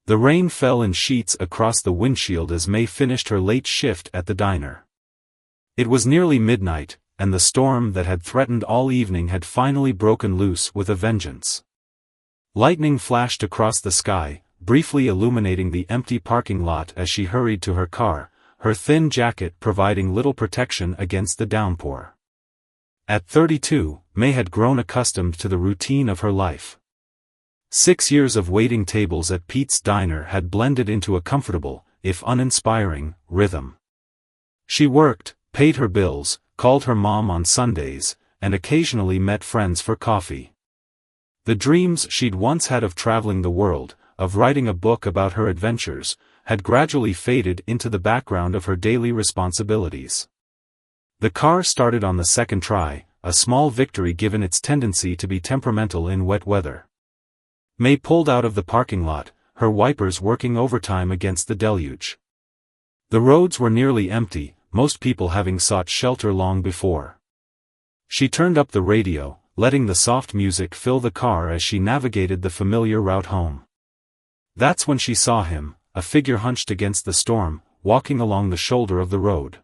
The rain fell in sheets across the windshield as May finished her late shift at the diner. It was nearly midnight, and the storm that had threatened all evening had finally broken loose with a vengeance. Lightning flashed across the sky, briefly illuminating the empty parking lot as she hurried to her car, her thin jacket providing little protection against the downpour. At 32, May had grown accustomed to the routine of her life. 6 years of waiting tables at Pete's Diner had blended into a comfortable, if uninspiring, rhythm. She worked, paid her bills, called her mom on Sundays, and occasionally met friends for coffee. The dreams she'd once had of traveling the world, of writing a book about her adventures, had gradually faded into the background of her daily responsibilities. The car started on the second try, a small victory given its tendency to be temperamental in wet weather. May pulled out of the parking lot, her wipers working overtime against the deluge. The roads were nearly empty, most people having sought shelter long before. She turned up the radio, letting the soft music fill the car as she navigated the familiar route home. That's when she saw him, a figure hunched against the storm, walking along the shoulder of the road.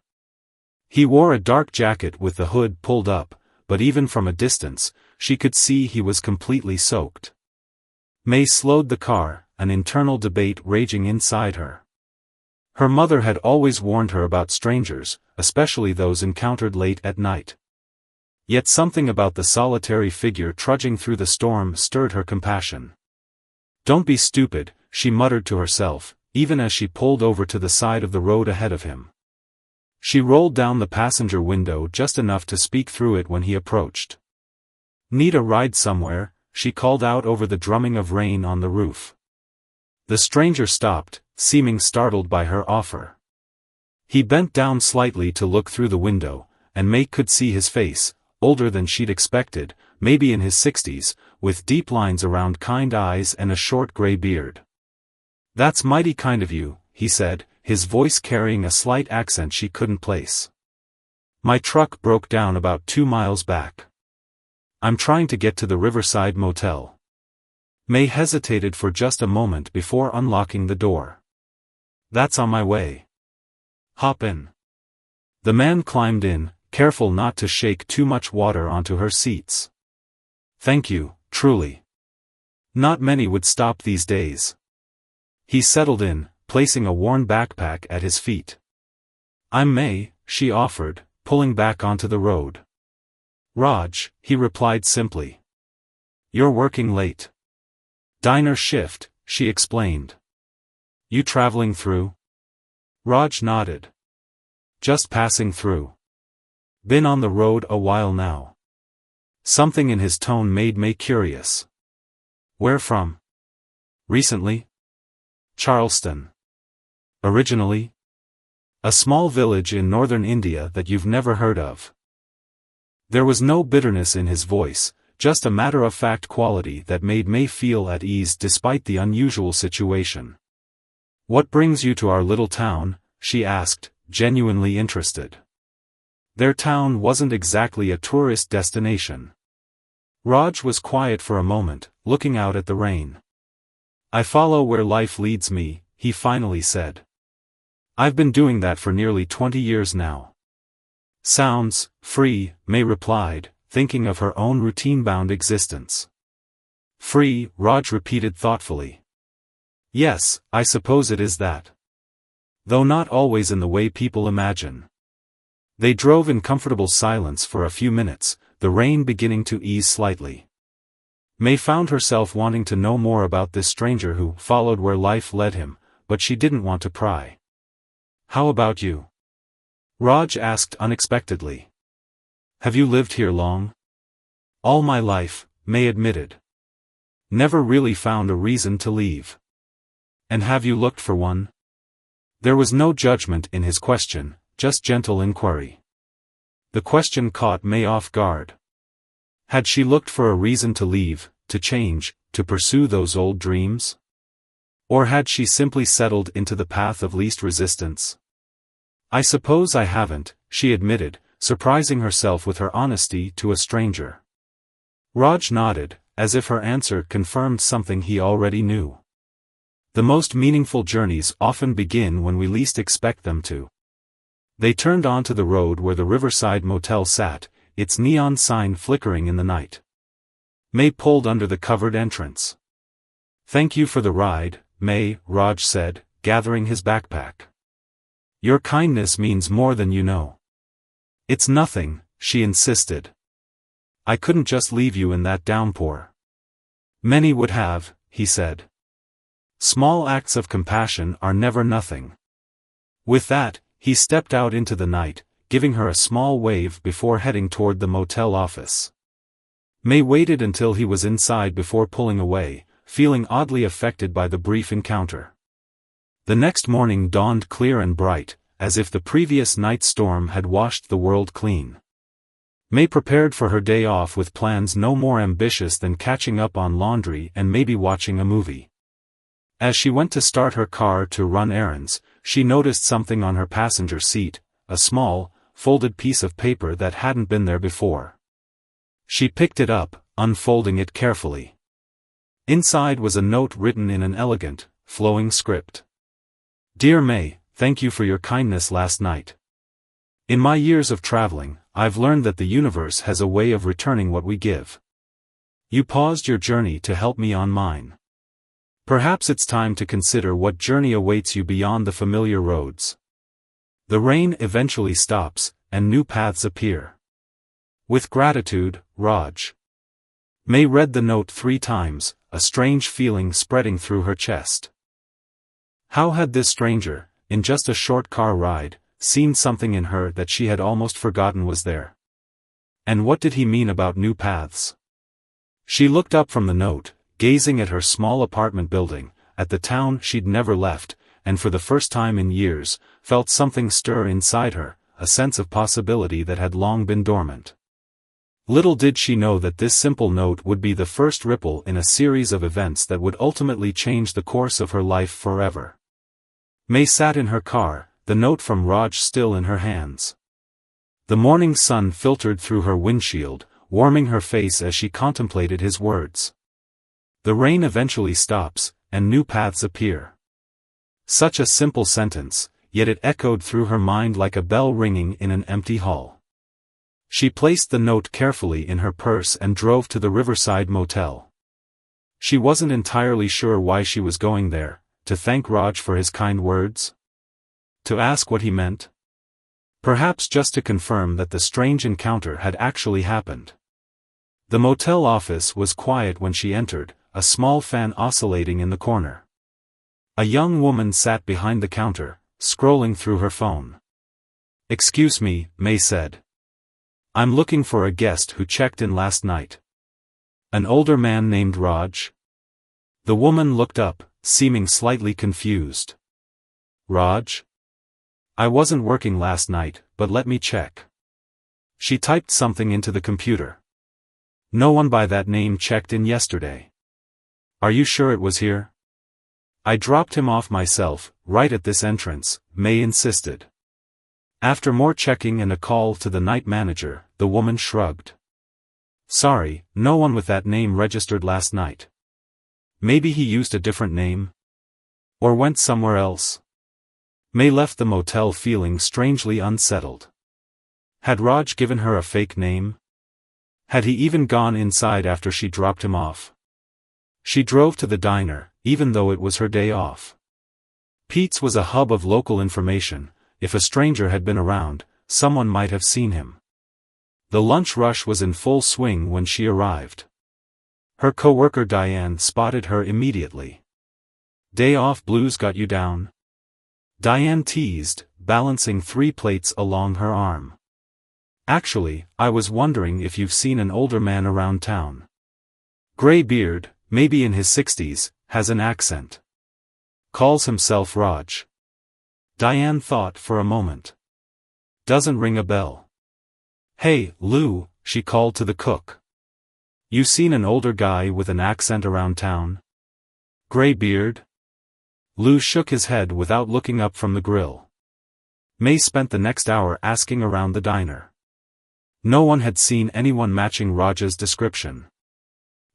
He wore a dark jacket with the hood pulled up, but even from a distance, she could see he was completely soaked. May slowed the car, an internal debate raging inside her. Her mother had always warned her about strangers, especially those encountered late at night. Yet something about the solitary figure trudging through the storm stirred her compassion. "Don't be stupid," she muttered to herself, even as she pulled over to the side of the road ahead of him. She rolled down the passenger window just enough to speak through it when he approached. "Need a ride somewhere?" she called out over the drumming of rain on the roof. The stranger stopped, seeming startled by her offer. He bent down slightly to look through the window, and May could see his face, older than she'd expected, maybe in his 60s, with deep lines around kind eyes and a short gray beard. "That's mighty kind of you," he said, his voice carrying a slight accent she couldn't place. "My truck broke down about 2 miles back. I'm trying to get to the Riverside Motel." May hesitated for just a moment before unlocking the door. "That's on my way. Hop in." The man climbed in, careful not to shake too much water onto her seats. "Thank you, truly. Not many would stop these days." He settled in, placing a worn backpack at his feet. "I'm May," she offered, pulling back onto the road. "Raj," he replied simply. "You're working late." "Diner shift," she explained. "You traveling through?" Raj nodded. "Just passing through. Been on the road a while now." Something in his tone made May curious. "Where from?" "Recently." "Charleston." "Originally?" "A small village in northern India that you've never heard of." There was no bitterness in his voice, just a matter-of-fact quality that made May feel at ease despite the unusual situation. "What brings you to our little town?" she asked, genuinely interested. Their town wasn't exactly a tourist destination. Raj was quiet for a moment, looking out at the rain. "I follow where life leads me," he finally said. "I've been doing that for nearly 20 years now." "Sounds free," May replied, thinking of her own routine-bound existence. "Free," Raj repeated thoughtfully. "Yes, I suppose it is that. Though not always in the way people imagine." They drove in comfortable silence for a few minutes, the rain beginning to ease slightly. May found herself wanting to know more about this stranger who followed where life led him, but she didn't want to pry. "How about you?" Raj asked unexpectedly. "Have you lived here long?" "All my life," May admitted. "Never really found a reason to leave." "And have you looked for one?" There was no judgment in his question, just gentle inquiry. The question caught May off guard. Had she looked for a reason to leave, to change, to pursue those old dreams? Or had she simply settled into the path of least resistance? "I suppose I haven't," she admitted, surprising herself with her honesty to a stranger. Raj nodded, as if her answer confirmed something he already knew. The most meaningful journeys often begin when we least expect them to. They turned onto the road where the Riverside Motel sat, its neon sign flickering in the night. May pulled under the covered entrance. "Thank you for the ride, May," Raj said, gathering his backpack. "Your kindness means more than you know." "It's nothing," she insisted. "I couldn't just leave you in that downpour." "Many would have," he said. "Small acts of compassion are never nothing." With that, he stepped out into the night, giving her a small wave before heading toward the motel office. May waited until he was inside before pulling away, feeling oddly affected by the brief encounter. The next morning dawned clear and bright, as if the previous night's storm had washed the world clean. May prepared for her day off with plans no more ambitious than catching up on laundry and maybe watching a movie. As she went to start her car to run errands, she noticed something on her passenger seat, a small, folded piece of paper that hadn't been there before. She picked it up, unfolding it carefully. Inside was a note written in an elegant, flowing script. "Dear May, thank you for your kindness last night. In my years of traveling, I've learned that the universe has a way of returning what we give. You paused your journey to help me on mine. Perhaps it's time to consider what journey awaits you beyond the familiar roads. The rain eventually stops, and new paths appear. With gratitude, Raj." May read the note 3 times, a strange feeling spreading through her chest. How had this stranger, in just a short car ride, seen something in her that she had almost forgotten was there? And what did he mean about new paths? She looked up from the note, gazing at her small apartment building, at the town she'd never left, and for the first time in years, felt something stir inside her, a sense of possibility that had long been dormant. Little did she know that this simple note would be the first ripple in a series of events that would ultimately change the course of her life forever. May sat in her car, the note from Raj still in her hands. The morning sun filtered through her windshield, warming her face as she contemplated his words. The rain eventually stops, and new paths appear. Such a simple sentence, yet it echoed through her mind like a bell ringing in an empty hall. She placed the note carefully in her purse and drove to the Riverside Motel. She wasn't entirely sure why she was going there, to thank Raj for his kind words? To ask what he meant? Perhaps just to confirm that the strange encounter had actually happened. The motel office was quiet when she entered, a small fan oscillating in the corner. A young woman sat behind the counter, scrolling through her phone. "Excuse me," May said. "I'm looking for a guest who checked in last night." "An older man named Raj?" The woman looked up, seeming slightly confused. "Raj? I wasn't working last night, but let me check." She typed something into the computer. "No one by that name checked in yesterday." "Are you sure it was here?" "I dropped him off myself, right at this entrance," May insisted. After more checking and a call to the night manager, the woman shrugged. "Sorry, no one with that name registered last night. Maybe he used a different name? Or went somewhere else?" May left the motel feeling strangely unsettled. Had Raj given her a fake name? Had he even gone inside after she dropped him off? She drove to the diner, even though it was her day off. Pete's was a hub of local information. If a stranger had been around, someone might have seen him. The lunch rush was in full swing when she arrived. Her coworker Diane spotted her immediately. "Day off blues got you down?" Diane teased, balancing 3 plates along her arm. "Actually, I was wondering if you've seen an older man around town. Gray beard, maybe in his 60s, has an accent. Calls himself Raj." Diane thought for a moment. "Doesn't ring a bell." "Hey, Lou," she called to the cook. "You seen an older guy with an accent around town? Gray beard?" Lou shook his head without looking up from the grill. May spent the next hour asking around the diner. No one had seen anyone matching Raj's description.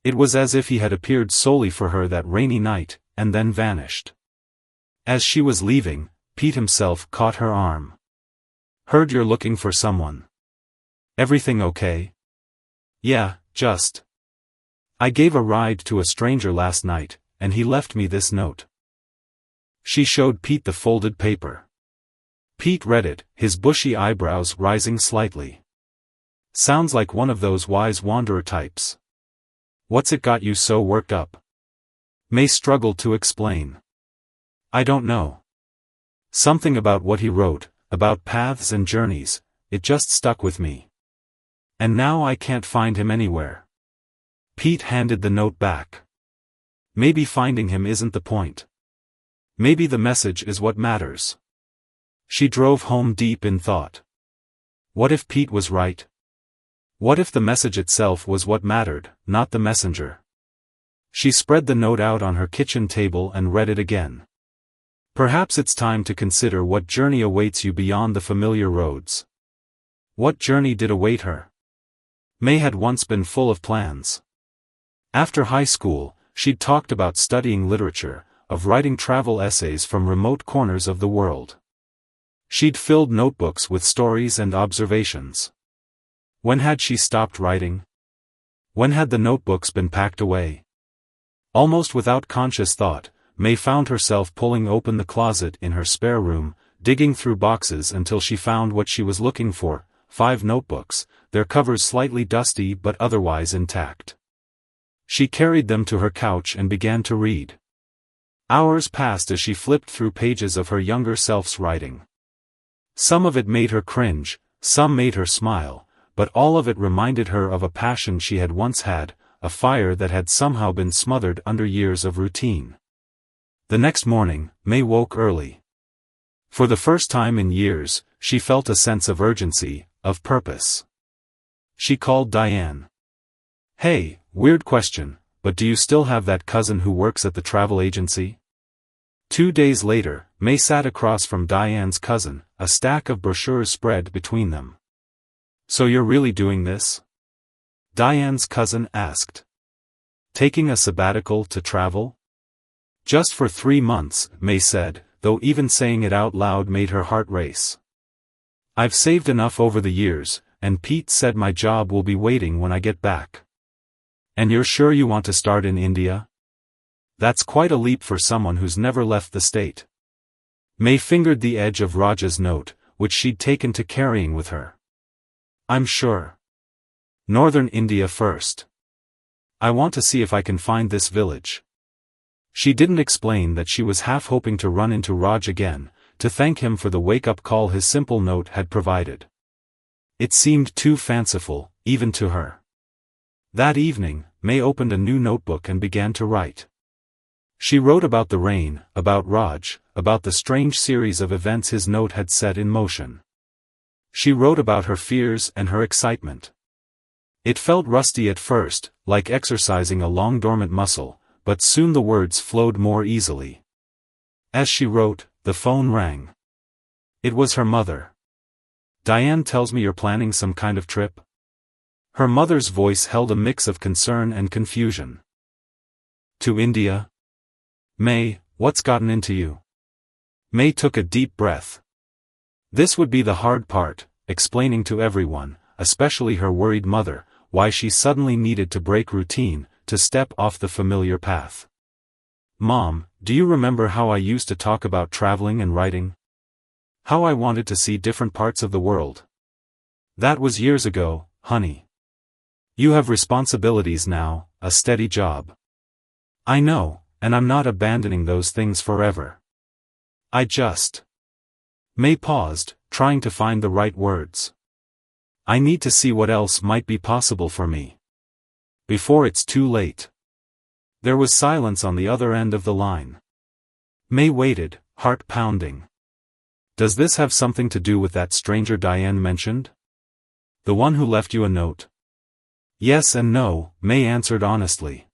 It was as if he had appeared solely for her that rainy night, and then vanished. As she was leaving, Pete himself caught her arm. "Heard you're looking for someone. Everything okay?" "Yeah, just. I gave a ride to a stranger last night, and he left me this note." She showed Pete the folded paper. Pete read it, his bushy eyebrows rising slightly. "Sounds like one of those wise wanderer types. What's it got you so worked up?" May struggled to explain. "I don't know. Something about what he wrote, about paths and journeys, it just stuck with me. And now I can't find him anywhere." Pete handed the note back. "Maybe finding him isn't the point. Maybe the message is what matters." She drove home deep in thought. What if Pete was right? What if the message itself was what mattered, not the messenger? She spread the note out on her kitchen table and read it again. Perhaps it's time to consider what journey awaits you beyond the familiar roads. What journey did await her? May had once been full of plans. After high school, she'd talked about studying literature, of writing travel essays from remote corners of the world. She'd filled notebooks with stories and observations. When had she stopped writing? When had the notebooks been packed away? Almost without conscious thought, May found herself pulling open the closet in her spare room, digging through boxes until she found what she was looking for, 5 notebooks, their covers slightly dusty but otherwise intact. She carried them to her couch and began to read. Hours passed as she flipped through pages of her younger self's writing. Some of it made her cringe, some made her smile, but all of it reminded her of a passion she had once had, a fire that had somehow been smothered under years of routine. The next morning, May woke early. For the first time in years, she felt a sense of urgency, of purpose. She called Diane. "Hey, weird question, but do you still have that cousin who works at the travel agency?" 2 days later, May sat across from Diane's cousin, a stack of brochures spread between them. "So you're really doing this?" Diane's cousin asked. "Taking a sabbatical to travel?" "Just for 3 months," May said, though even saying it out loud made her heart race. "I've saved enough over the years, and Pete said my job will be waiting when I get back." "And you're sure you want to start in India? That's quite a leap for someone who's never left the state." May fingered the edge of Raja's note, which she'd taken to carrying with her. "I'm sure. Northern India first. I want to see if I can find this village." She didn't explain that she was half hoping to run into Raj again, to thank him for the wake-up call his simple note had provided. It seemed too fanciful, even to her. That evening, May opened a new notebook and began to write. She wrote about the rain, about Raj, about the strange series of events his note had set in motion. She wrote about her fears and her excitement. It felt rusty at first, like exercising a long-dormant muscle, but soon the words flowed more easily. As she wrote, the phone rang. It was her mother. "Diane tells me you're planning some kind of trip?" Her mother's voice held a mix of concern and confusion. "To India? May, what's gotten into you?" May took a deep breath. This would be the hard part, explaining to everyone, especially her worried mother, why she suddenly needed to break routine, to step off the familiar path. "Mom, do you remember how I used to talk about traveling and writing? How I wanted to see different parts of the world? That was years ago, honey. You have responsibilities now, a steady job." "I know, and I'm not abandoning those things forever. I just..." May paused, trying to find the right words. "I need to see what else might be possible for me. Before it's too late." There was silence on the other end of the line. May waited, heart pounding. "Does this have something to do with that stranger Diane mentioned? The one who left you a note?" "Yes and no," May answered honestly.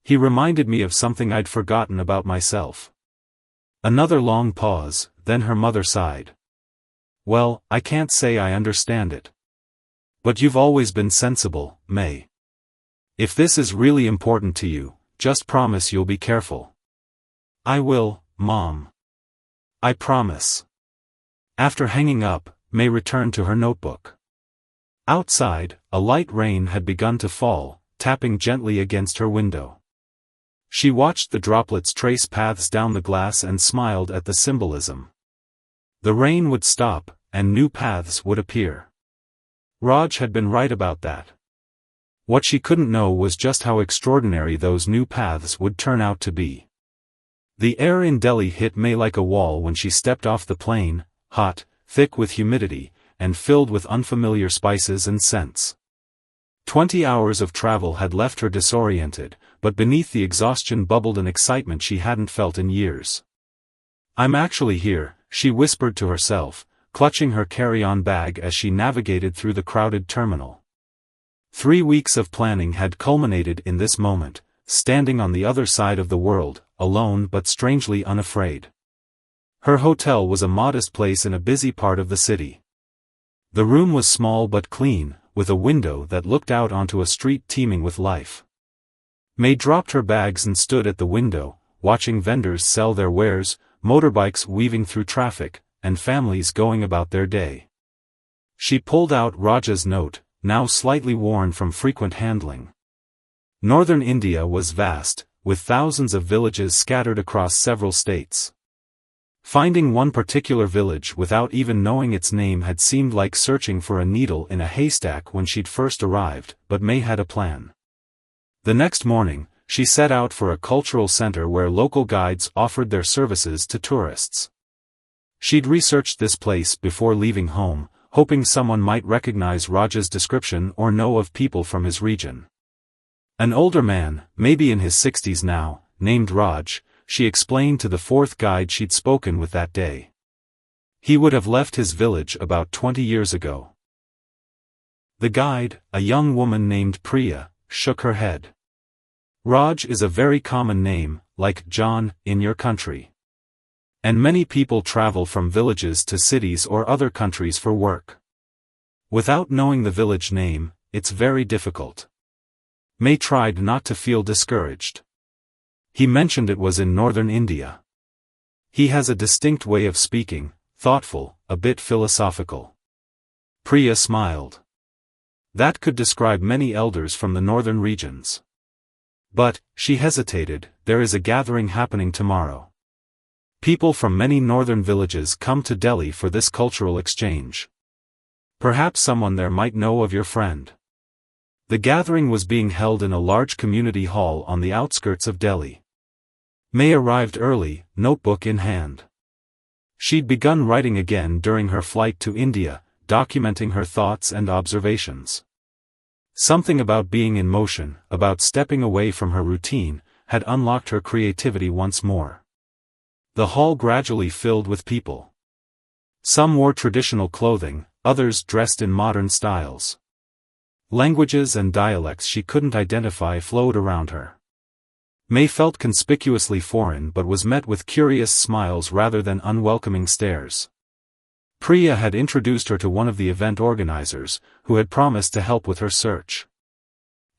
"He reminded me of something I'd forgotten about myself." Another long pause, then her mother sighed. "Well, I can't say I understand it. But you've always been sensible, May. If this is really important to you, just promise you'll be careful." "I will, Mom." I promise. After hanging up, May returned to her notebook. Outside, a light rain had begun to fall, tapping gently against her window. She watched the droplets trace paths down the glass and smiled at the symbolism. The rain would stop, and new paths would appear. Raj had been right about that. What she couldn't know was just how extraordinary those new paths would turn out to be. The air in Delhi hit May like a wall when she stepped off the plane, hot, thick with humidity, and filled with unfamiliar spices and scents. 20 hours of travel had left her disoriented, but beneath the exhaustion bubbled an excitement she hadn't felt in years. "I'm actually here," she whispered to herself, clutching her carry-on bag as she navigated through the crowded terminal. 3 weeks of planning had culminated in this moment, standing on the other side of the world, alone but strangely unafraid. Her hotel was a modest place in a busy part of the city. The room was small but clean, with a window that looked out onto a street teeming with life. May dropped her bags and stood at the window, watching vendors sell their wares, motorbikes weaving through traffic, and families going about their day. She pulled out Raja's note, now slightly worn from frequent handling. Northern India was vast, with thousands of villages scattered across several states. Finding one particular village without even knowing its name had seemed like searching for a needle in a haystack when she'd first arrived, but May had a plan. The next morning, she set out for a cultural center where local guides offered their services to tourists. She'd researched this place before leaving home, hoping someone might recognize Raja's description or know of people from his region. An older man, maybe in his 60s now, named Raj, she explained to the fourth guide she'd spoken with that day. He would have left his village about 20 years ago. The guide, a young woman named Priya, shook her head. Raj is a very common name, like John, in your country. And many people travel from villages to cities or other countries for work. Without knowing the village name, it's very difficult. May tried not to feel discouraged. He mentioned it was in northern India. He has a distinct way of speaking, thoughtful, a bit philosophical. Priya smiled. That could describe many elders from the northern regions. But, she hesitated, there is a gathering happening tomorrow. People from many northern villages come to Delhi for this cultural exchange. Perhaps someone there might know of your friend. The gathering was being held in a large community hall on the outskirts of Delhi. May arrived early, notebook in hand. She'd begun writing again during her flight to India, documenting her thoughts and observations. Something about being in motion, about stepping away from her routine, had unlocked her creativity once more. The hall gradually filled with people. Some wore traditional clothing, others dressed in modern styles. Languages and dialects she couldn't identify flowed around her. May felt conspicuously foreign but was met with curious smiles rather than unwelcoming stares. Priya had introduced her to one of the event organizers, who had promised to help with her search.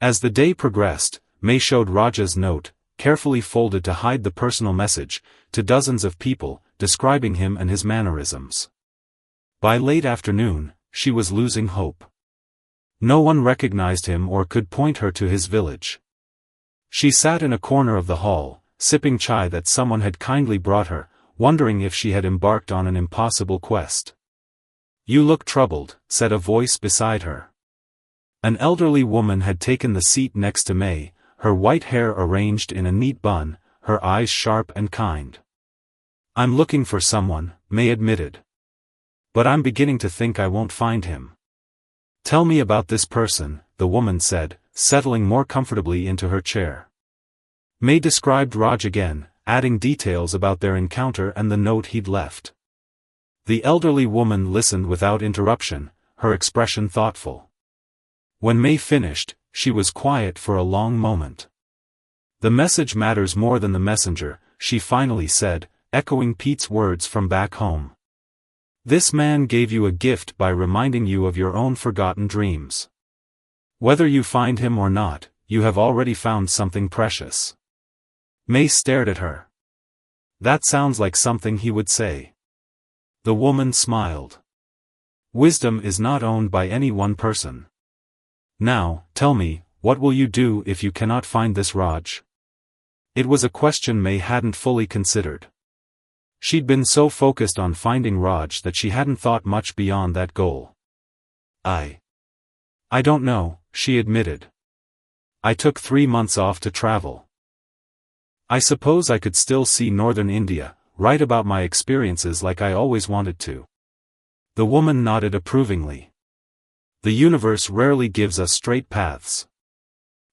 As the day progressed, May showed Raja's note, carefully folded to hide the personal message, to dozens of people, describing him and his mannerisms. By late afternoon, she was losing hope. No one recognized him or could point her to his village. She sat in a corner of the hall, sipping chai that someone had kindly brought her, wondering if she had embarked on an impossible quest. "You look troubled," said a voice beside her. An elderly woman had taken the seat next to May, her white hair arranged in a neat bun, her eyes sharp and kind. "I'm looking for someone," May admitted. "But I'm beginning to think I won't find him." "Tell me about this person," the woman said, settling more comfortably into her chair. May described Raj again, adding details about their encounter and the note he'd left. The elderly woman listened without interruption, her expression thoughtful. When May finished, she was quiet for a long moment. "The message matters more than the messenger," she finally said, echoing Pete's words from back home. "This man gave you a gift by reminding you of your own forgotten dreams. Whether you find him or not, you have already found something precious." May stared at her. That sounds like something he would say. The woman smiled. Wisdom is not owned by any one person. Now, tell me, what will you do if you cannot find this Raj? It was a question May hadn't fully considered. She'd been so focused on finding Raj that she hadn't thought much beyond that goal. I don't know, she admitted. I took 3 months off to travel. I suppose I could still see northern India, write about my experiences like I always wanted to. The woman nodded approvingly. The universe rarely gives us straight paths.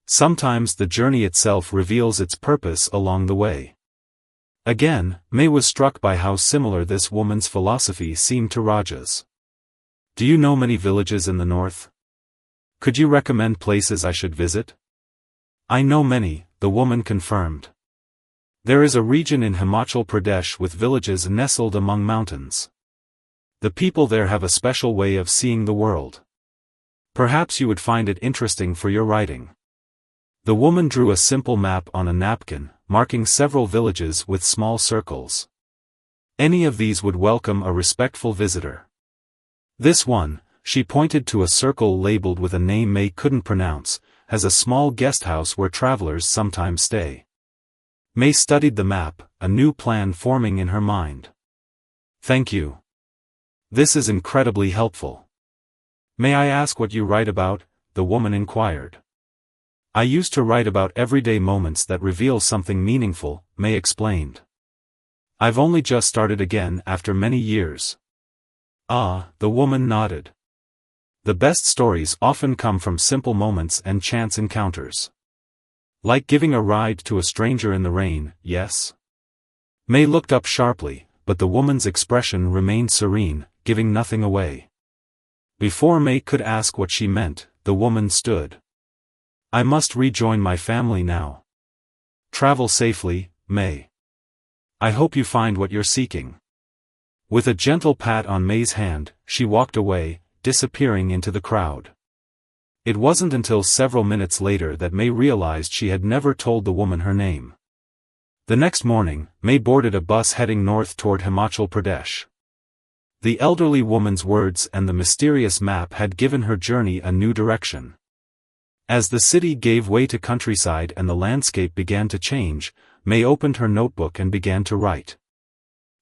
Sometimes the journey itself reveals its purpose along the way. Again, May was struck by how similar this woman's philosophy seemed to Raj's. Do you know many villages in the north? Could you recommend places I should visit? I know many, the woman confirmed. There is a region in Himachal Pradesh with villages nestled among mountains. The people there have a special way of seeing the world. Perhaps you would find it interesting for your writing. The woman drew a simple map on a napkin, marking several villages with small circles. Any of these would welcome a respectful visitor. This one, she pointed to a circle labeled with a name May couldn't pronounce, has a small guest house where travelers sometimes stay. May studied the map, a new plan forming in her mind. Thank you. This is incredibly helpful. May I ask what you write about? The woman inquired. I used to write about everyday moments that reveal something meaningful, May explained. I've only just started again after many years. Ah, the woman nodded. The best stories often come from simple moments and chance encounters. Like giving a ride to a stranger in the rain, yes? May looked up sharply, but the woman's expression remained serene, giving nothing away. Before May could ask what she meant, the woman stood. I must rejoin my family now. Travel safely, May. I hope you find what you're seeking. With a gentle pat on May's hand, she walked away, disappearing into the crowd. It wasn't until several minutes later that May realized she had never told the woman her name. The next morning, May boarded a bus heading north toward Himachal Pradesh. The elderly woman's words and the mysterious map had given her journey a new direction. As the city gave way to countryside and the landscape began to change, May opened her notebook and began to write.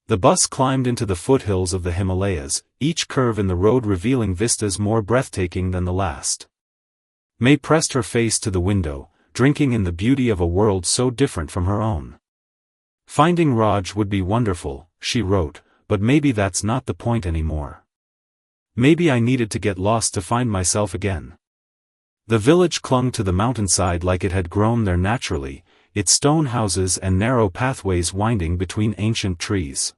The bus climbed into the foothills of the Himalayas, each curve in the road revealing vistas more breathtaking than the last. May pressed her face to the window, drinking in the beauty of a world so different from her own. Finding Raj would be wonderful, she wrote, but maybe that's not the point anymore. Maybe I needed to get lost to find myself again. The village clung to the mountainside like it had grown there naturally, its stone houses and narrow pathways winding between ancient trees.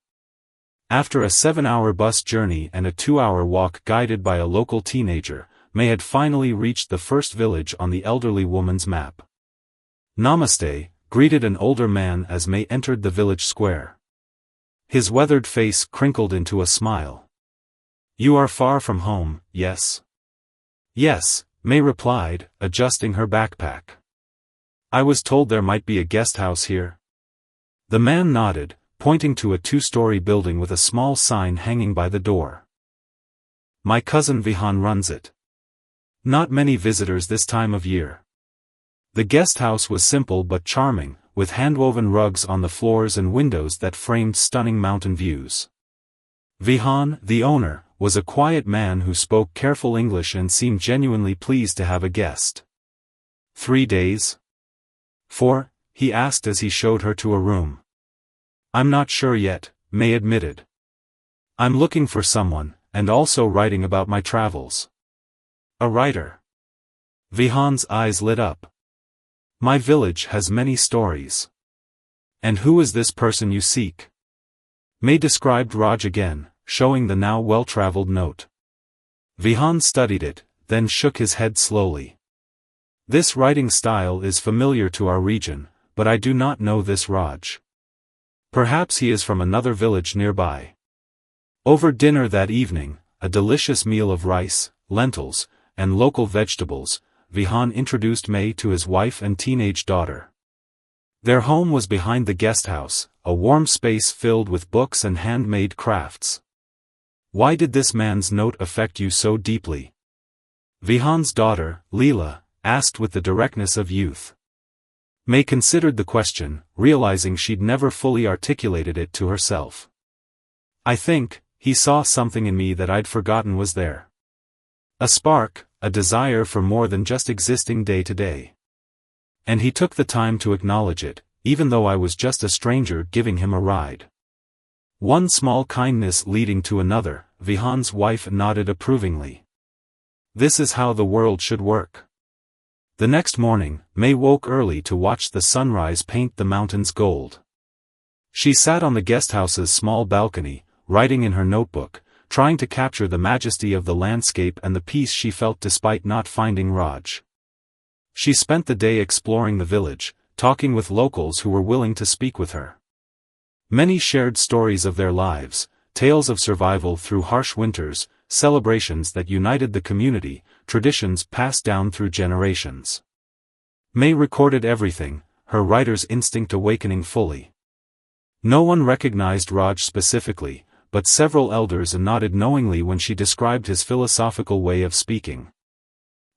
After a 7-hour bus journey and a 2-hour walk guided by a local teenager, May had finally reached the first village on the elderly woman's map. Namaste, greeted an older man as May entered the village square. His weathered face crinkled into a smile. You are far from home, yes? Yes, May replied, adjusting her backpack. I was told there might be a guest house here. The man nodded, pointing to a 2-story building with a small sign hanging by the door. My cousin Vihan runs it. Not many visitors this time of year. The guest house was simple but charming, with handwoven rugs on the floors and windows that framed stunning mountain views. Vihan, the owner, was a quiet man who spoke careful English and seemed genuinely pleased to have a guest. 3 days? 4? He asked as he showed her to a room. I'm not sure yet, May admitted. I'm looking for someone, and also writing about my travels. A writer. Vihan's eyes lit up. My village has many stories. And who is this person you seek? May described Raj again, showing the now well-traveled note. Vihan studied it, then shook his head slowly. This writing style is familiar to our region, but I do not know this Raj. Perhaps he is from another village nearby. Over dinner that evening, a delicious meal of rice, lentils, and local vegetables, Vihan introduced May to his wife and teenage daughter. Their home was behind the guest house, a warm space filled with books and handmade crafts. Why did this man's note affect you so deeply? Vihan's daughter, Leela, asked with the directness of youth. May considered the question, realizing she'd never fully articulated it to herself. I think, he saw something in me that I'd forgotten was there. A spark, a desire for more than just existing day to day. And he took the time to acknowledge it, even though I was just a stranger giving him a ride. One small kindness leading to another, Vihan's wife nodded approvingly. This is how the world should work. The next morning, May woke early to watch the sunrise paint the mountains gold. She sat on the guesthouse's small balcony, writing in her notebook, trying to capture the majesty of the landscape and the peace she felt despite not finding Raj. She spent the day exploring the village, talking with locals who were willing to speak with her. Many shared stories of their lives, tales of survival through harsh winters, celebrations that united the community, traditions passed down through generations. May recorded everything, her writer's instinct awakening fully. No one recognized Raj specifically, but several elders nodded knowingly when she described his philosophical way of speaking.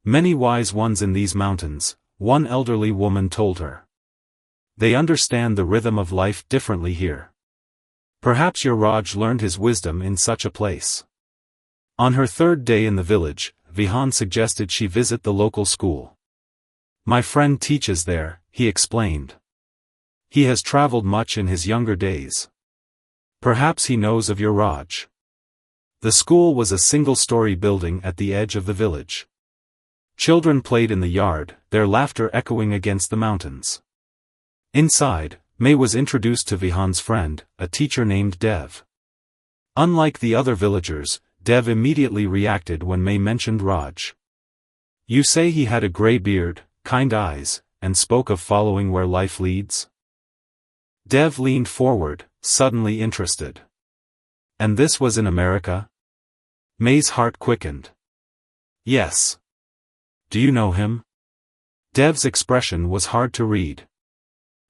Many wise ones in these mountains, one elderly woman told her. They understand the rhythm of life differently here. Perhaps your Raj learned his wisdom in such a place. On her third day in the village, Vihan suggested she visit the local school. My friend teaches there, he explained. He has traveled much in his younger days. Perhaps he knows of your Raj. The school was a single-story building at the edge of the village. Children played in the yard, their laughter echoing against the mountains. Inside, May was introduced to Vihan's friend, a teacher named Dev. Unlike the other villagers, Dev immediately reacted when May mentioned Raj. You say he had a gray beard, kind eyes, and spoke of following where life leads? Dev leaned forward, suddenly interested. And this was in America? May's heart quickened. Yes. Do you know him? Dev's expression was hard to read.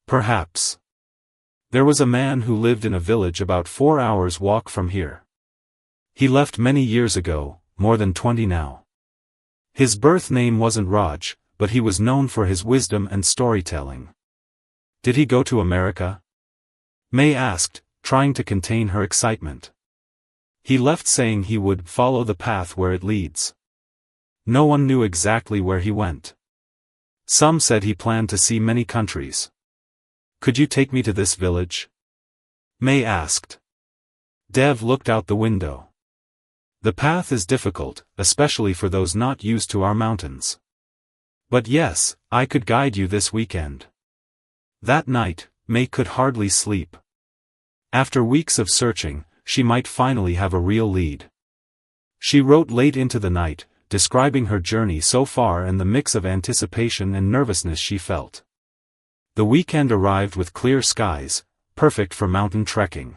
Perhaps. There was a man who lived in a village about 4 hours' walk from here. He left many years ago, more than 20 now. His birth name wasn't Raj, but he was known for his wisdom and storytelling. Did he go to America? May asked, trying to contain her excitement. He left saying he would follow the path where it leads. No one knew exactly where he went. Some said he planned to see many countries. Could you take me to this village? May asked. Dev looked out the window. The path is difficult, especially for those not used to our mountains. But yes, I could guide you this weekend. That night, May could hardly sleep. After weeks of searching, she might finally have a real lead. She wrote late into the night, describing her journey so far and the mix of anticipation and nervousness she felt. The weekend arrived with clear skies, perfect for mountain trekking.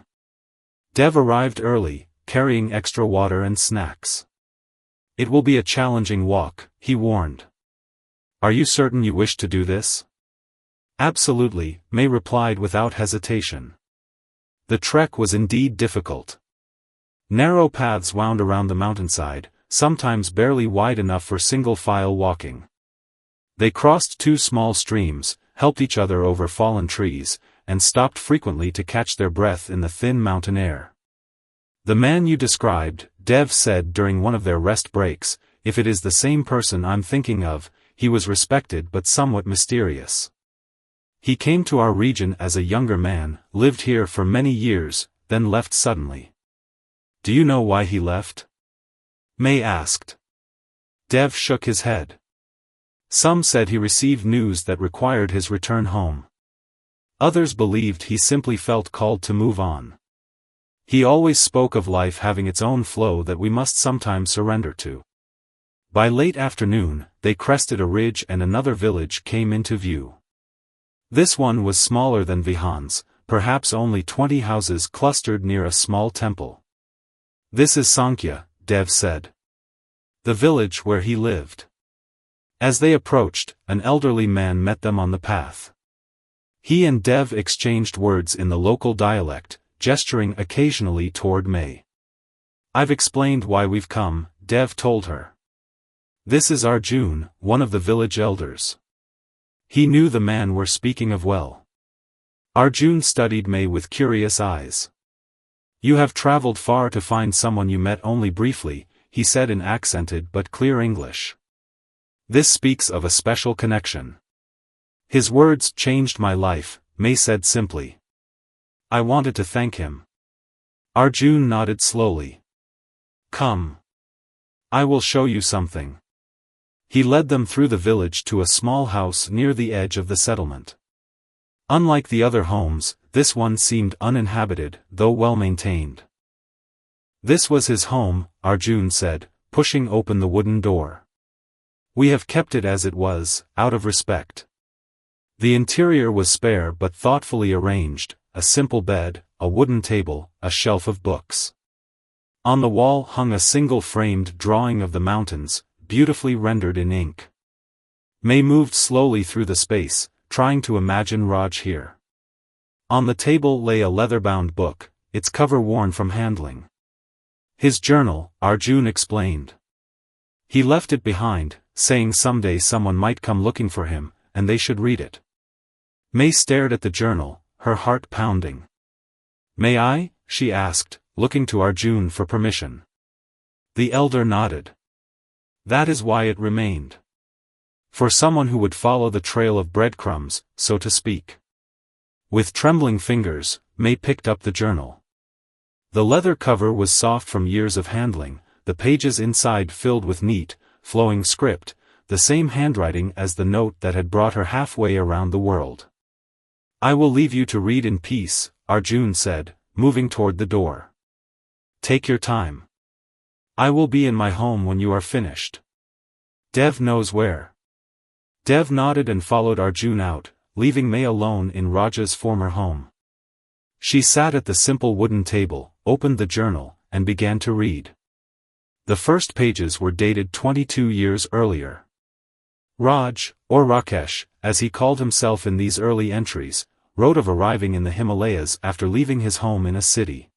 Dev arrived early, carrying extra water and snacks. It will be a challenging walk, he warned. Are you certain you wish to do this? Absolutely, May replied without hesitation. The trek was indeed difficult. Narrow paths wound around the mountainside, sometimes barely wide enough for single-file walking. They crossed 2 small streams, helped each other over fallen trees, and stopped frequently to catch their breath in the thin mountain air. The man you described, Dev said during one of their rest breaks, if it is the same person I'm thinking of, he was respected but somewhat mysterious. He came to our region as a younger man, lived here for many years, then left suddenly. Do you know why he left? May asked. Dev shook his head. Some said he received news that required his return home. Others believed he simply felt called to move on. He always spoke of life having its own flow that we must sometimes surrender to. By late afternoon, they crested a ridge and another village came into view. This one was smaller than Vihan's, perhaps only 20 houses clustered near a small temple. This is Sankhya, Dev said. The village where he lived. As they approached, an elderly man met them on the path. He and Dev exchanged words in the local dialect, gesturing occasionally toward May. "I've explained why we've come," Dev told her. "This is Arjun, one of the village elders." He knew the man we're speaking of well. Arjun studied May with curious eyes. "You have traveled far to find someone you met only briefly," he said in accented but clear English. "This speaks of a special connection." "His words changed my life," May said simply. "I wanted to thank him." Arjun nodded slowly. "Come. I will show you something." He led them through the village to a small house near the edge of the settlement. Unlike the other homes, this one seemed uninhabited, though well-maintained. "This was his home," Arjun said, pushing open the wooden door. "We have kept it as it was, out of respect." The interior was spare but thoughtfully arranged, a simple bed, a wooden table, a shelf of books. On the wall hung a single framed drawing of the mountains, beautifully rendered in ink. May moved slowly through the space, trying to imagine Raj here. On the table lay a leather-bound book, its cover worn from handling. "His journal," Arjun explained. "He left it behind, saying someday someone might come looking for him, and they should read it." May stared at the journal, her heart pounding. "May I?" she asked, looking to Arjun for permission. The elder nodded. "That is why it remained. For someone who would follow the trail of breadcrumbs, so to speak." With trembling fingers, May picked up the journal. The leather cover was soft from years of handling, the pages inside filled with neat, flowing script, the same handwriting as the note that had brought her halfway around the world. "I will leave you to read in peace," Arjun said, moving toward the door. "Take your time. I will be in my home when you are finished. Dev knows where." Dev nodded and followed Arjun out, leaving May alone in Raja's former home. She sat at the simple wooden table, opened the journal, and began to read. The first pages were dated 22 years earlier. Raj, or Rakesh, as he called himself in these early entries, wrote of arriving in the Himalayas after leaving his home in a city.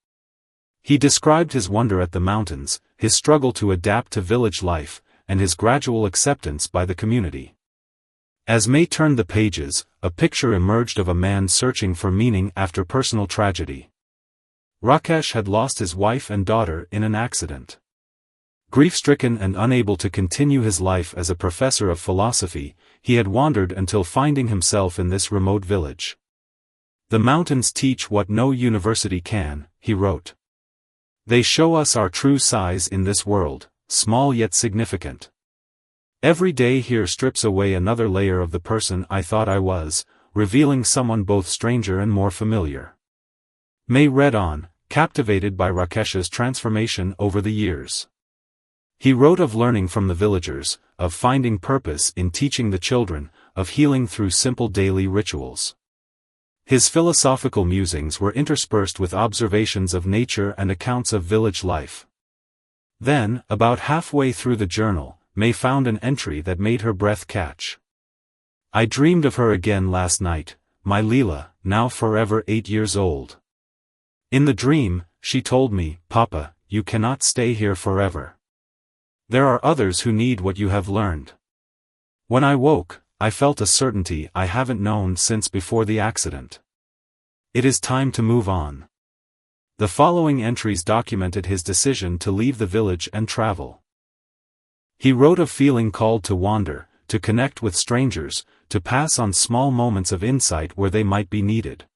He described his wonder at the mountains, his struggle to adapt to village life, and his gradual acceptance by the community. As May turned the pages, a picture emerged of a man searching for meaning after personal tragedy. Rakesh had lost his wife and daughter in an accident. Grief-stricken and unable to continue his life as a professor of philosophy, he had wandered until finding himself in this remote village. "The mountains teach what no university can," he wrote. "They show us our true size in this world, small yet significant. Every day here strips away another layer of the person I thought I was, revealing someone both stranger and more familiar." May read on, captivated by Rakesh's transformation over the years. He wrote of learning from the villagers, of finding purpose in teaching the children, of healing through simple daily rituals. His philosophical musings were interspersed with observations of nature and accounts of village life. Then, about halfway through the journal, May found an entry that made her breath catch. "I dreamed of her again last night, my Leela, now forever 8 years old. In the dream, she told me, 'Papa, you cannot stay here forever. There are others who need what you have learned.' When I woke, I felt a certainty I haven't known since before the accident. It is time to move on." The following entries documented his decision to leave the village and travel. He wrote of feeling called to wander, to connect with strangers, to pass on small moments of insight where they might be needed.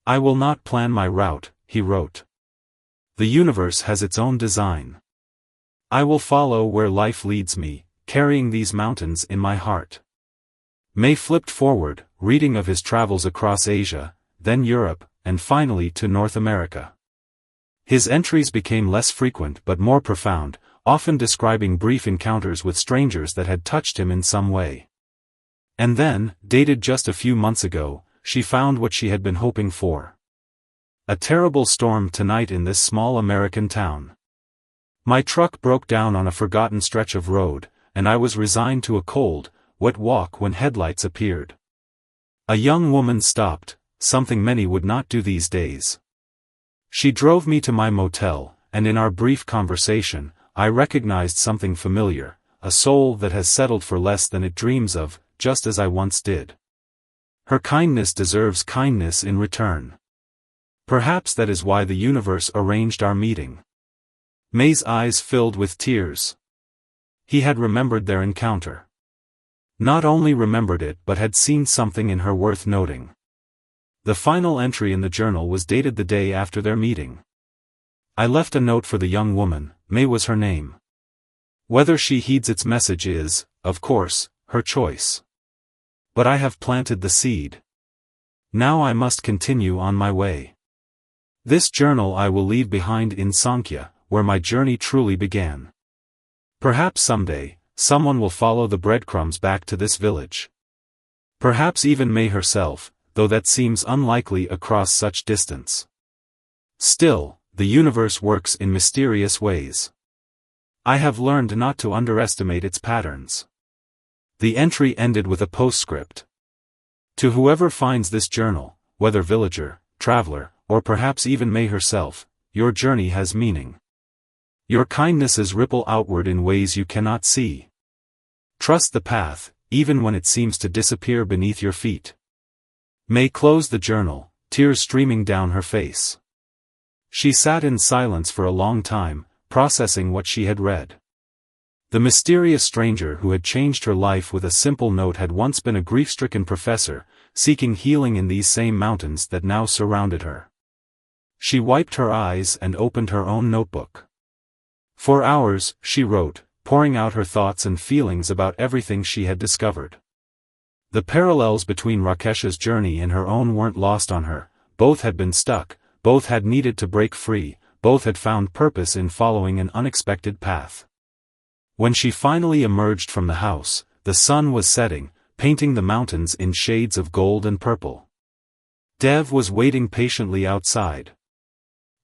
"I will not plan my route," he wrote. "The universe has its own design. I will follow where life leads me, carrying these mountains in my heart." May flipped forward, reading of his travels across Asia, then Europe, and finally to North America. His entries became less frequent but more profound, often describing brief encounters with strangers that had touched him in some way. And then, dated just a few months ago, she found what she had been hoping for. "A terrible storm tonight in this small American town. My truck broke down on a forgotten stretch of road, and I was resigned to a cold, wet walk when headlights appeared. A young woman stopped, something many would not do these days. She drove me to my motel, and in our brief conversation, I recognized something familiar, a soul that has settled for less than it dreams of, just as I once did. Her kindness deserves kindness in return. Perhaps that is why the universe arranged our meeting. May's eyes filled with tears. He had remembered their encounter. Not only remembered it but had seen something in her worth noting. The final entry in the journal was dated the day after their meeting. I left a note for the young woman, May was her name. Whether she heeds its message is, of course, her choice. But I have planted the seed. Now I must continue on my way. This journal I will leave behind in Sankhya, where my journey truly began. Perhaps someday, someone will follow the breadcrumbs back to this village. Perhaps even May herself, though that seems unlikely across such distance. Still, the universe works in mysterious ways. I have learned not to underestimate its patterns. The entry ended with a postscript. To whoever finds this journal, whether villager, traveler, or perhaps even May herself, your journey has meaning. Your kindnesses ripple outward in ways you cannot see. Trust the path, even when it seems to disappear beneath your feet. May closed the journal, tears streaming down her face. She sat in silence for a long time, processing what she had read. The mysterious stranger who had changed her life with a simple note had once been a grief-stricken professor, seeking healing in these same mountains that now surrounded her. She wiped her eyes and opened her own notebook. For hours, she wrote, pouring out her thoughts and feelings about everything she had discovered. The parallels between Rakesh's journey and her own weren't lost on her. Both had been stuck, both had needed to break free, both had found purpose in following an unexpected path. When she finally emerged from the house, the sun was setting, painting the mountains in shades of gold and purple. Dev was waiting patiently outside.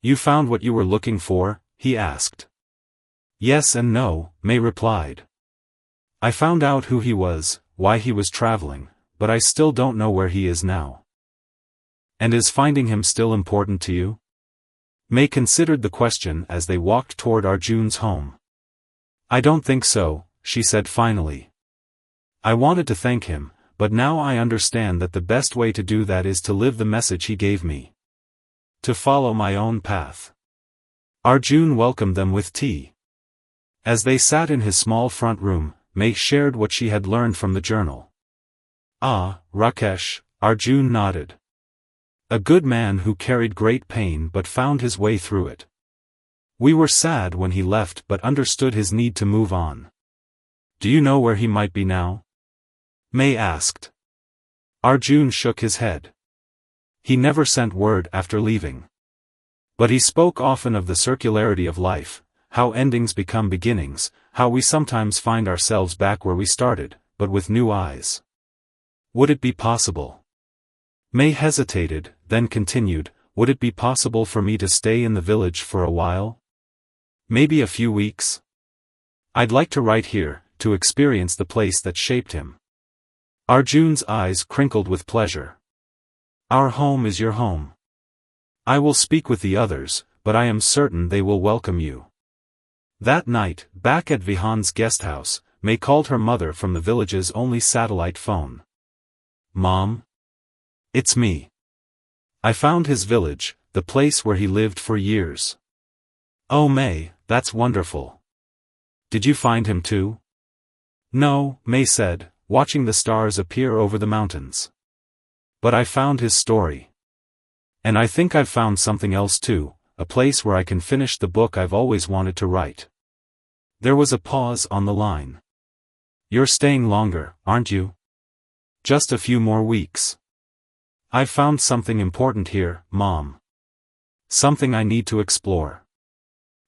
"You found what you were looking for?" he asked. "Yes and no," May replied. "I found out who he was, why he was traveling, but I still don't know where he is now." "And is finding him still important to you?" May considered the question as they walked toward Arjun's home. "I don't think so," she said finally. "I wanted to thank him, but now I understand that the best way to do that is to live the message he gave me. To follow my own path." Arjun welcomed them with tea. As they sat in his small front room, May shared what she had learned from the journal. "Ah, Rakesh," Arjun nodded. "A good man who carried great pain but found his way through it. We were sad when he left but understood his need to move on. Do you know where he might be now?" May asked. Arjun shook his head. He never sent word after leaving. But he spoke often of the circularity of life, how endings become beginnings, how we sometimes find ourselves back where we started, but with new eyes. Would it be possible? May hesitated, then continued, "Would it be possible for me to stay in the village for a while? Maybe a few weeks? I'd like to write here, to experience the place that shaped him." Arjun's eyes crinkled with pleasure. "Our home is your home. I will speak with the others, but I am certain they will welcome you." That night, back at Vihan's guesthouse, May called her mother from the village's only satellite phone. "Mom? It's me. I found his village, the place where he lived for years." "Oh May, that's wonderful. Did you find him too?" "No," May said, watching the stars appear over the mountains. "But I found his story. And I think I've found something else too, a place where I can finish the book I've always wanted to write." There was a pause on the line. "You're staying longer, aren't you?" "Just a few more weeks. I've found something important here, Mom. Something I need to explore."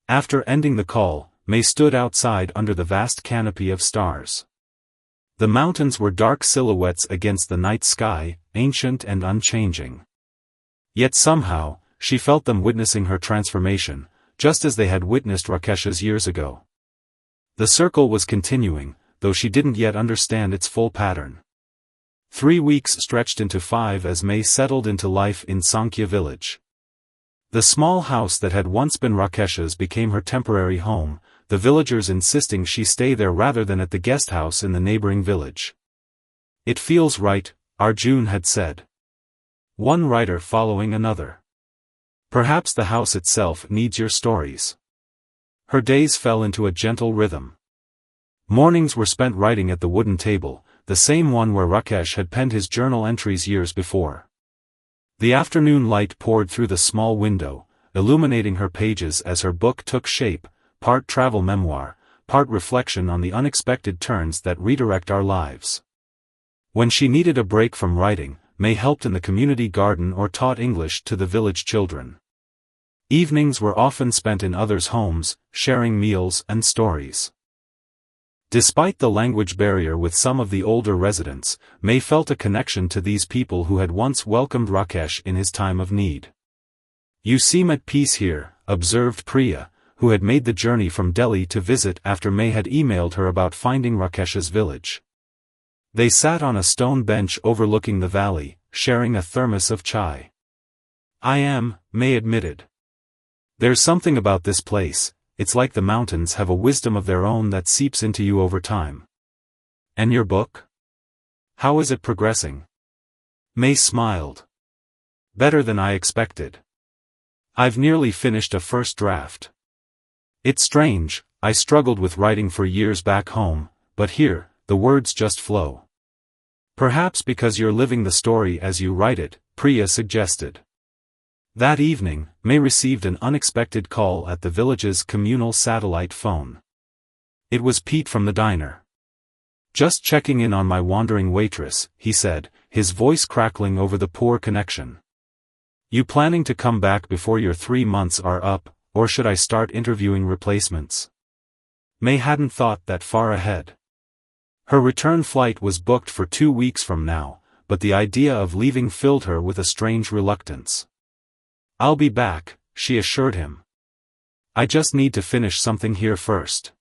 After ending the call, May stood outside under the vast canopy of stars. The mountains were dark silhouettes against the night sky, ancient and unchanging. Yet somehow, she felt them witnessing her transformation, just as they had witnessed Rakesh's years ago. The circle was continuing, though she didn't yet understand its full pattern. 3 weeks stretched into 5 as May settled into life in Sankhya village. The small house that had once been Rakesh's became her temporary home, the villagers insisting she stay there rather than at the guest house in the neighboring village. "It feels right," Arjun had said. One writer following another. "Perhaps the house itself needs your stories." Her days fell into a gentle rhythm. Mornings were spent writing at the wooden table, the same one where Rakesh had penned his journal entries years before. The afternoon light poured through the small window, illuminating her pages as her book took shape, part travel memoir, part reflection on the unexpected turns that redirect our lives. When she needed a break from writing, May helped in the community garden or taught English to the village children. Evenings were often spent in others' homes, sharing meals and stories. Despite the language barrier with some of the older residents, May felt a connection to these people who had once welcomed Rakesh in his time of need. "You seem at peace here," observed Priya, who had made the journey from Delhi to visit after May had emailed her about finding Rakesh's village. They sat on a stone bench overlooking the valley, sharing a thermos of chai. "I am," May admitted. "There's something about this place. It's like the mountains have a wisdom of their own that seeps into you over time." "And your book? How is it progressing?" May smiled. "Better than I expected. I've nearly finished a first draft. It's strange, I struggled with writing for years back home, but here, the words just flow." "Perhaps because you're living the story as you write it," Priya suggested. That evening, May received an unexpected call at the village's communal satellite phone. It was Pete from the diner. "Just checking in on my wandering waitress," he said, his voice crackling over the poor connection. "You planning to come back before your 3 months are up, or should I start interviewing replacements?" May hadn't thought that far ahead. Her return flight was booked for 2 weeks from now, but the idea of leaving filled her with a strange reluctance. "I'll be back," she assured him. "I just need to finish something here first."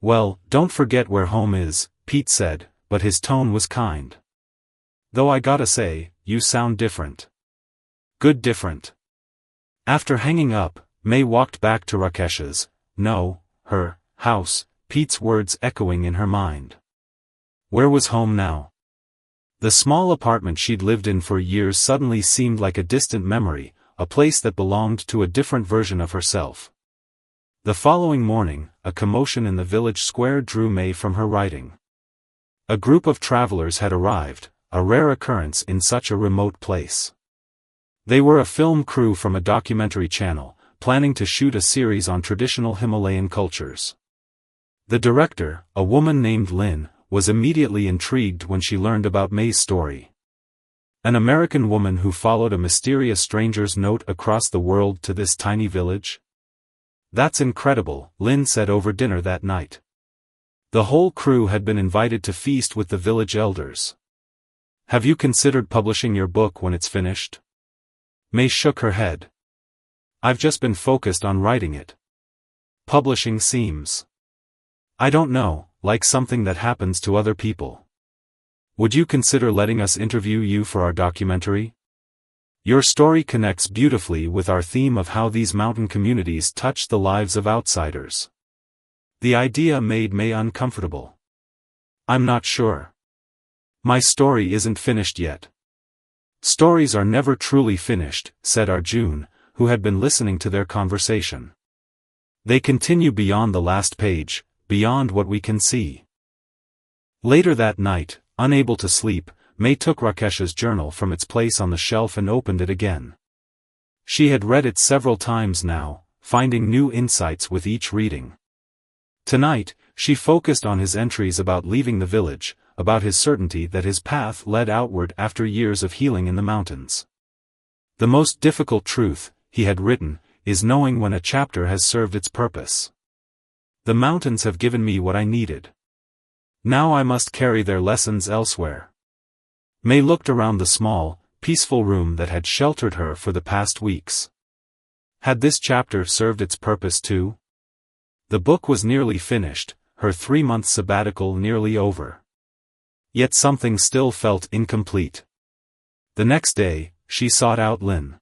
"Well, don't forget where home is," Pete said, but his tone was kind. "Though I gotta say, you sound different." "Good different." After hanging up, May walked back to Rakesh's, her house, Pete's words echoing in her mind. Where was home now? The small apartment she'd lived in for years suddenly seemed like a distant memory, a place that belonged to a different version of herself. The following morning, a commotion in the village square drew May from her writing. A group of travelers had arrived, a rare occurrence in such a remote place. They were a film crew from a documentary channel, planning to shoot a series on traditional Himalayan cultures. The director, a woman named Lynn, was immediately intrigued when she learned about May's story. An American woman who followed a mysterious stranger's note across the world to this tiny village? "That's incredible," Lynn said over dinner that night. The whole crew had been invited to feast with the village elders. "Have you considered publishing your book when it's finished?" May shook her head. "I've just been focused on writing it. Publishing seems, I don't know, like something that happens to other people. Would you consider letting us interview you for our documentary? Your story connects beautifully with our theme of how these mountain communities touch the lives of outsiders." The idea made May uncomfortable. "I'm not sure. My story isn't finished yet." "Stories are never truly finished," said Arjun, who had been listening to their conversation. "They continue beyond the last page, beyond what we can see." Later that night, unable to sleep, May took Rakesh's journal from its place on the shelf and opened it again. She had read it several times now, finding new insights with each reading. Tonight, she focused on his entries about leaving the village, about his certainty that his path led outward after years of healing in the mountains. "The most difficult truth," he had written, "is knowing when a chapter has served its purpose. The mountains have given me what I needed. Now I must carry their lessons elsewhere." May looked around the small, peaceful room that had sheltered her for the past weeks. Had this chapter served its purpose too? The book was nearly finished, her 3-month sabbatical nearly over. Yet something still felt incomplete. The next day, she sought out Lynn.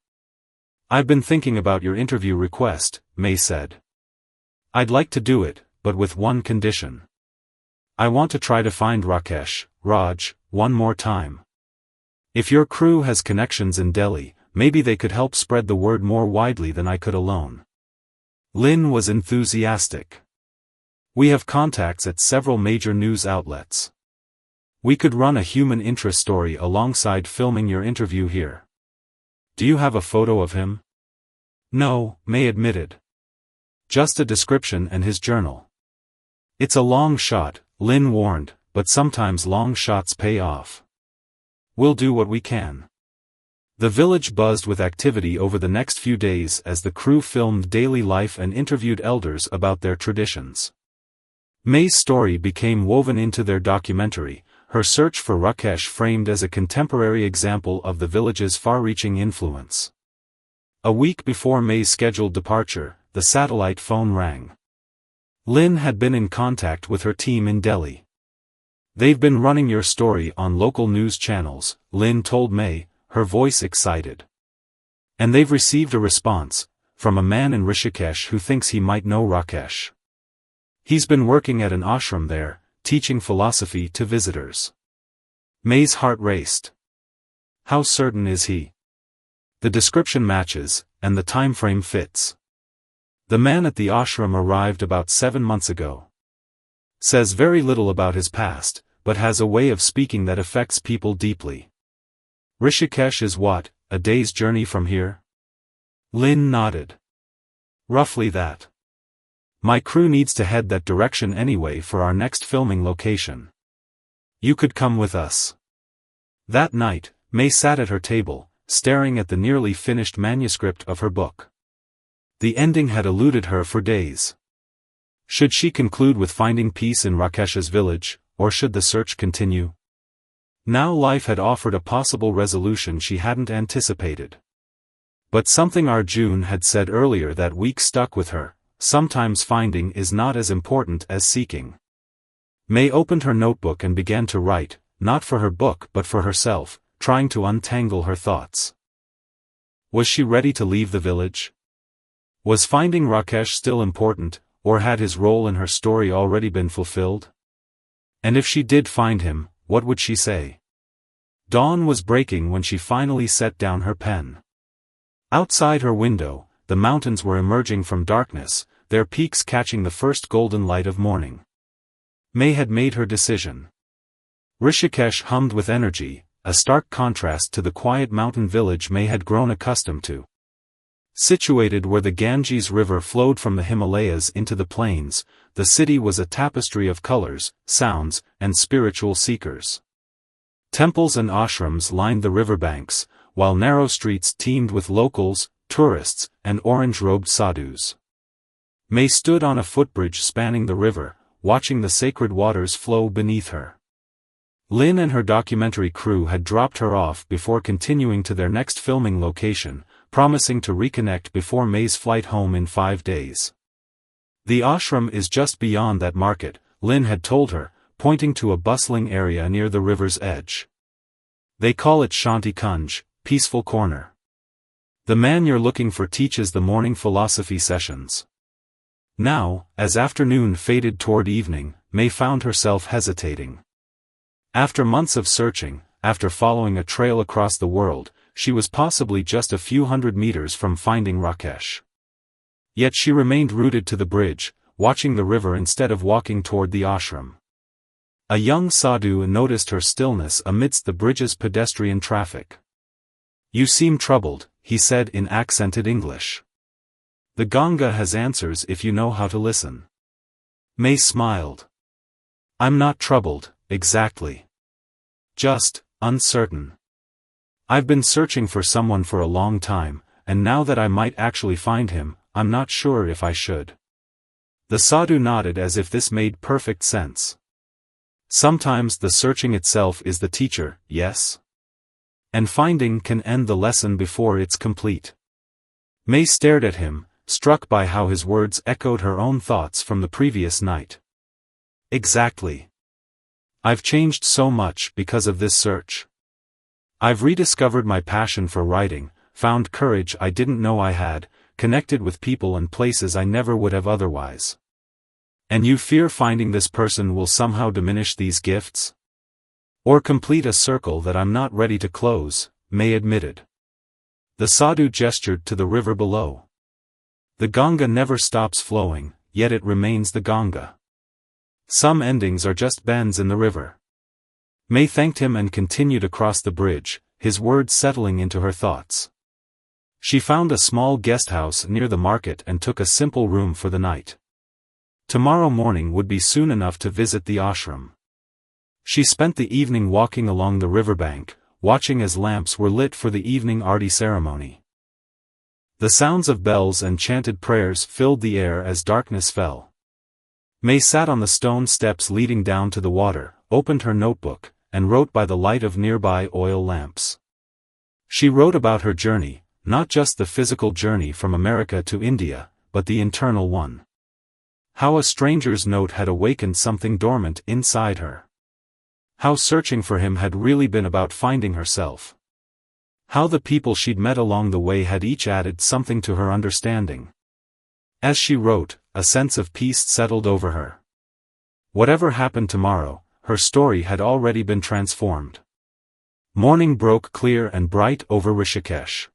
"I've been thinking about your interview request," May said. "I'd like to do it, but with one condition. I want to try to find Raj, one more time. If your crew has connections in Delhi, maybe they could help spread the word more widely than I could alone." Lynn was enthusiastic. "We have contacts at several major news outlets. We could run a human interest story alongside filming your interview here. Do you have a photo of him?" "No," May admitted. "Just a description and his journal." "It's a long shot," Lynn warned, "but sometimes long shots pay off. We'll do what we can." The village buzzed with activity over the next few days as the crew filmed daily life and interviewed elders about their traditions. May's story became woven into their documentary, her search for Rakesh framed as a contemporary example of the village's far-reaching influence. A week before May's scheduled departure, the satellite phone rang. Lynn had been in contact with her team in Delhi. "They've been running your story on local news channels," Lynn told May, her voice excited. "And they've received a response from a man in Rishikesh who thinks he might know Rakesh. He's been working at an ashram there, teaching philosophy to visitors." May's heart raced. "How certain is he? The description matches, and the timeframe fits. The man at the ashram arrived about 7 months ago. Says very little about his past, but has a way of speaking that affects people deeply. Rishikesh is what, a day's journey from here?" Lynn nodded. "Roughly that. My crew needs to head that direction anyway for our next filming location. You could come with us." That night, May sat at her table, staring at the nearly finished manuscript of her book. The ending had eluded her for days. Should she conclude with finding peace in Rakesh's village, or should the search continue? Now life had offered a possible resolution she hadn't anticipated. But something Arjun had said earlier that week stuck with her: sometimes finding is not as important as seeking. May opened her notebook and began to write, not for her book but for herself, trying to untangle her thoughts. Was she ready to leave the village? Was finding Rakesh still important, or had his role in her story already been fulfilled? And if she did find him, what would she say? Dawn was breaking when she finally set down her pen. Outside her window, the mountains were emerging from darkness, their peaks catching the first golden light of morning. May had made her decision. Rishikesh hummed with energy, a stark contrast to the quiet mountain village May had grown accustomed to. Situated where the Ganges River flowed from the Himalayas into the plains, the city was a tapestry of colors, sounds, and spiritual seekers. Temples and ashrams lined the riverbanks, while narrow streets teemed with locals, tourists, and orange-robed sadhus. May stood on a footbridge spanning the river, watching the sacred waters flow beneath her. Lynn and her documentary crew had dropped her off before continuing to their next filming location, promising to reconnect before May's flight home in 5 days. "The ashram is just beyond that market," Lynn had told her, pointing to a bustling area near the river's edge. "They call it Shanti Kunj, peaceful corner. The man you're looking for teaches the morning philosophy sessions." Now, as afternoon faded toward evening, May found herself hesitating. After months of searching, after following a trail across the world, she was possibly just a few hundred meters from finding Rakesh. Yet she remained rooted to the bridge, watching the river instead of walking toward the ashram. A young sadhu noticed her stillness amidst the bridge's pedestrian traffic. "You seem troubled," he said in accented English. "The Ganga has answers if you know how to listen." May smiled. "I'm not troubled, exactly. Just uncertain. I've been searching for someone for a long time, and now that I might actually find him, I'm not sure if I should." The sadhu nodded as if this made perfect sense. Sometimes the searching itself is the teacher, yes? And finding can end the lesson before it's complete. May stared at him, struck by how his words echoed her own thoughts from the previous night. "Exactly. I've changed so much because of this search. I've rediscovered my passion for writing, found courage I didn't know I had, connected with people and places I never would have otherwise. And you fear finding this person will somehow diminish these gifts? Or complete a circle that I'm not ready to close, May admitted. The sadhu gestured to the river below. The Ganga never stops flowing, yet it remains the Ganga. Some endings are just bends in the river. May thanked him and continued across the bridge, his words settling into her thoughts. She found a small guest house near the market and took a simple room for the night. Tomorrow morning would be soon enough to visit the ashram. She spent the evening walking along the riverbank, watching as lamps were lit for the evening arti ceremony. The sounds of bells and chanted prayers filled the air as darkness fell. May sat on the stone steps leading down to the water, opened her notebook, and wrote by the light of nearby oil lamps. She wrote about her journey, not just the physical journey from America to India, but the internal one. How a stranger's note had awakened something dormant inside her. How searching for him had really been about finding herself. How the people she'd met along the way had each added something to her understanding. As she wrote, a sense of peace settled over her. Whatever happened tomorrow, her story had already been transformed. Morning broke clear and bright over Rishikesh.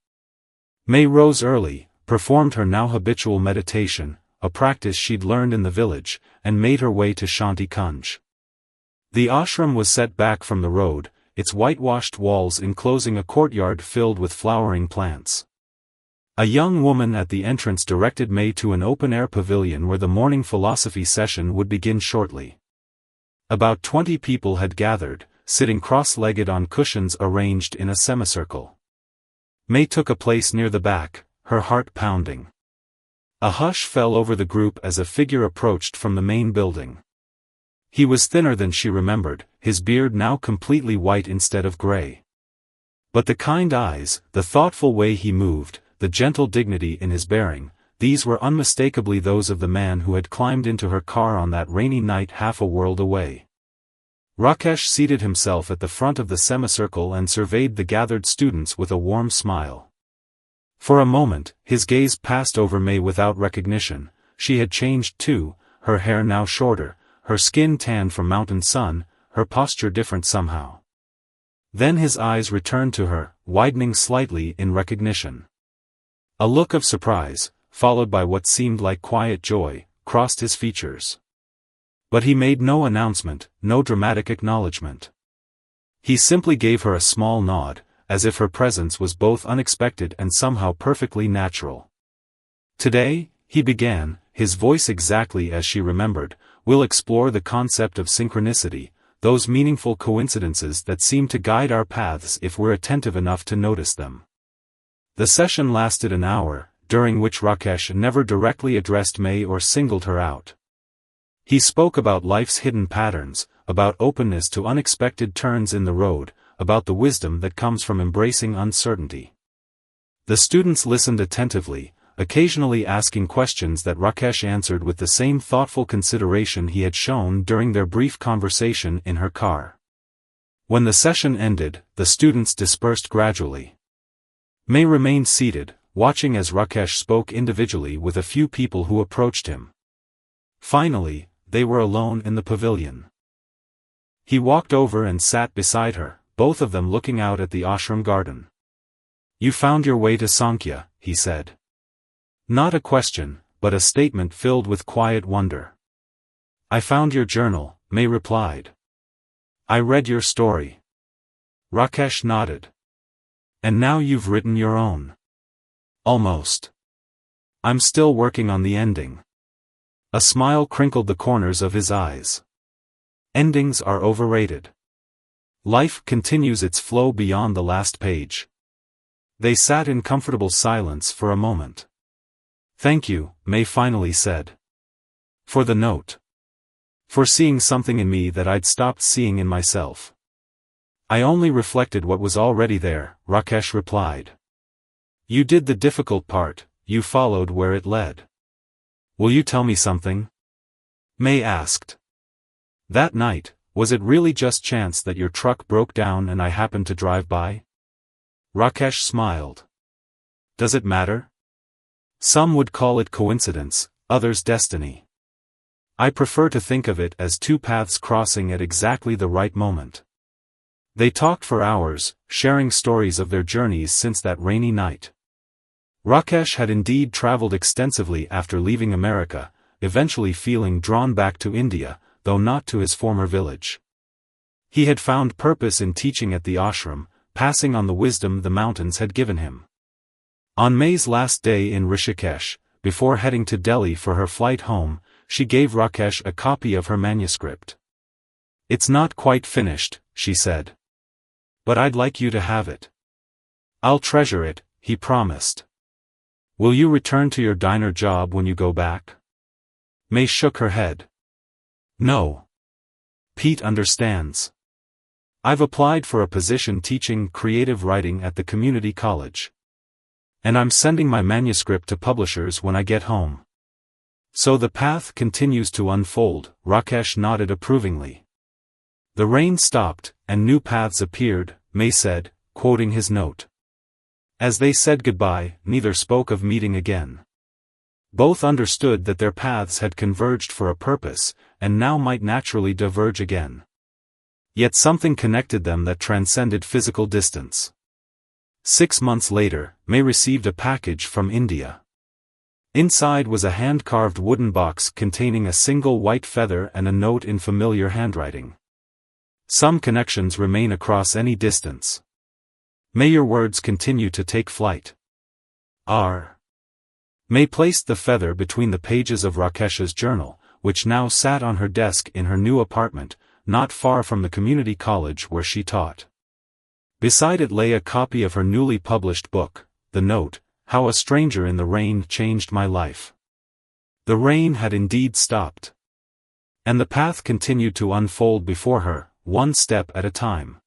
May rose early, performed her now habitual meditation, a practice she'd learned in the village, and made her way to Shanti Kunj. The ashram was set back from the road, its whitewashed walls enclosing a courtyard filled with flowering plants. A young woman at the entrance directed May to an open-air pavilion where the morning philosophy session would begin shortly. About 20 people had gathered, sitting cross-legged on cushions arranged in a semicircle. May took a place near the back, her heart pounding. A hush fell over the group as a figure approached from the main building. He was thinner than she remembered, his beard now completely white instead of gray. But the kind eyes, the thoughtful way he moved, the gentle dignity in his bearing, these were unmistakably those of the man who had climbed into her car on that rainy night half a world away. Rakesh seated himself at the front of the semicircle and surveyed the gathered students with a warm smile. For a moment, his gaze passed over May without recognition. She had changed too, her hair now shorter, her skin tanned from mountain sun, her posture different somehow. Then his eyes returned to her, widening slightly in recognition. A look of surprise, followed by what seemed like quiet joy, crossed his features. But he made no announcement, no dramatic acknowledgement. He simply gave her a small nod, as if her presence was both unexpected and somehow perfectly natural. Today, he began, his voice exactly as she remembered, we'll explore the concept of synchronicity, those meaningful coincidences that seem to guide our paths if we're attentive enough to notice them. The session lasted an hour, during which Rakesh never directly addressed May or singled her out. He spoke about life's hidden patterns, about openness to unexpected turns in the road, about the wisdom that comes from embracing uncertainty. The students listened attentively, occasionally asking questions that Rakesh answered with the same thoughtful consideration he had shown during their brief conversation in her car. When the session ended, the students dispersed gradually. May remained seated, watching as Rakesh spoke individually with a few people who approached him. Finally, they were alone in the pavilion. He walked over and sat beside her, both of them looking out at the ashram garden. "You found your way to Sankhya," he said. Not a question, but a statement filled with quiet wonder. "I found your journal," May replied. "I read your story." Rakesh nodded. "And now you've written your own." "Almost. I'm still working on the ending." A smile crinkled the corners of his eyes. Endings are overrated. Life continues its flow beyond the last page. They sat in comfortable silence for a moment. "Thank you," May finally said. "For the note. For seeing something in me that I'd stopped seeing in myself." "I only reflected what was already there," Rakesh replied. "You did the difficult part, you followed where it led." "Will you tell me something?" May asked. That night, Was it really just chance that your truck broke down and I happened to drive by? Rakesh smiled. Does it matter? Some would call it coincidence, others destiny. I prefer to think of it as two paths crossing at exactly the right moment. They talked for hours, sharing stories of their journeys since that rainy night. Rakesh had indeed traveled extensively after leaving America, eventually feeling drawn back to India, though not to his former village. He had found purpose in teaching at the ashram, passing on the wisdom the mountains had given him. On May's last day in Rishikesh, before heading to Delhi for her flight home, she gave Rakesh a copy of her manuscript. "It's not quite finished," she said. "But I'd like you to have it." "I'll treasure it," he promised. "Will you return to your diner job when you go back?" May shook her head. "No. Pete understands. I've applied for a position teaching creative writing at the community college. And I'm sending my manuscript to publishers when I get home." "So the path continues to unfold," Rakesh nodded approvingly. "The rain stopped, and new paths appeared," May said, quoting his note. As they said goodbye, neither spoke of meeting again. Both understood that their paths had converged for a purpose, and now might naturally diverge again. Yet something connected them that transcended physical distance. 6 months later, May received a package from India. Inside was a hand-carved wooden box containing a single white feather and a note in familiar handwriting. "Some connections remain across any distance. May your words continue to take flight. R." May placed the feather between the pages of Rakesh's journal, which now sat on her desk in her new apartment, not far from the community college where she taught. Beside it lay a copy of her newly published book, the note, "How a Stranger in the Rain Changed My Life." The rain had indeed stopped. And the path continued to unfold before her, one step at a time.